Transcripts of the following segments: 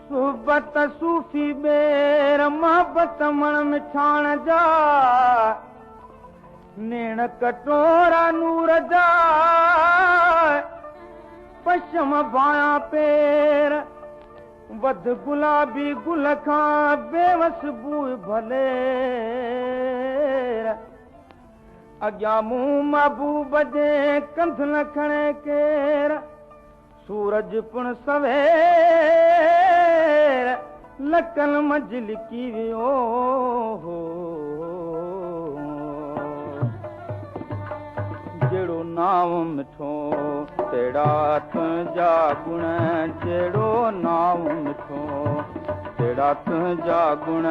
सुबत सूफ़ी बेर मोहब्बत मण मिठाण जा नेण कटोरा नूर जा पशम भाया पेर वध गुलाबी गुल खां बेवस बूह भले अॻियां मुंहुं महबूब जे कंध न खणे केर सूरज पुण सवेर लकन मंझ लिकी वियो हो जहिड़ो नाम मिठो तहिड़ा तुंहिंजा गुण जहिड़ो नाम मिठो तहिड़ा तुंहिंजा गुण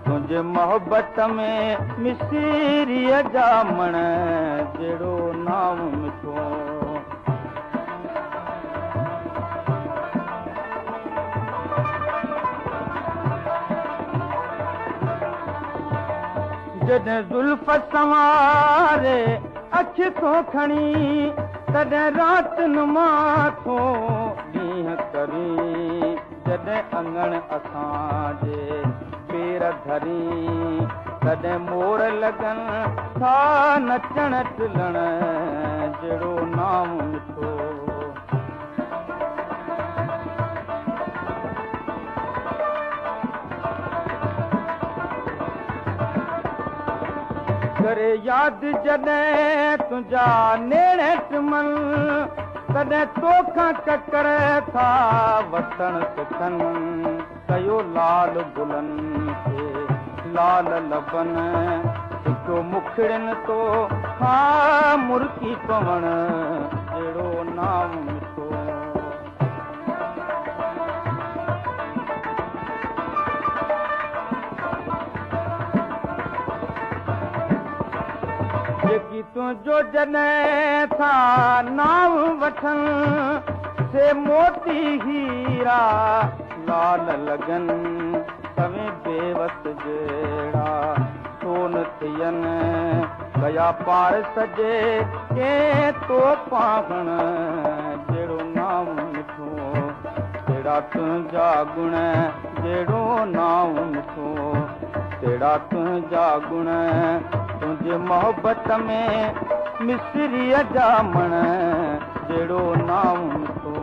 तुंहिंजे मोहब्बत में मिसरीअ जा मण जहिड़ो नाम मिठो जॾहिं ज़ुल्फ़ संवारे अखि थो खणी तॾहिं राति न माथो ॾींहं करी जॾहिं अङण असांजे पेर धरी तॾहिं मोर लॻनि था नचण टिलण जहिड़ो नाम मिठो करे यादि जॾहिं तुंहिंजा नेण टिमन तॾहिं तोखां ककर था वसण सिखनि कयो लाल गुलनि खे लाल लबनि हिकु मुखड़ियुनि तो खां मुर्की पवण जहिड़ो नाम मिठो जेकी तुंहिंजो जॾहिं था नाम वठनि से मोती हीरा लाल लॻनि तव्हीं बेवस जहिड़ा सोन थियनि कया पार सजे के तो पाहण जहिड़ो नाम मिठो तहिड़ा तुंहिंजा गुण जहिड़ो नाम मिठो तहिड़ा तुंहिंजा गुण तुंहिंजे मोहब्बत में मिसरीअ जा मण जहिड़ो नाम मिठो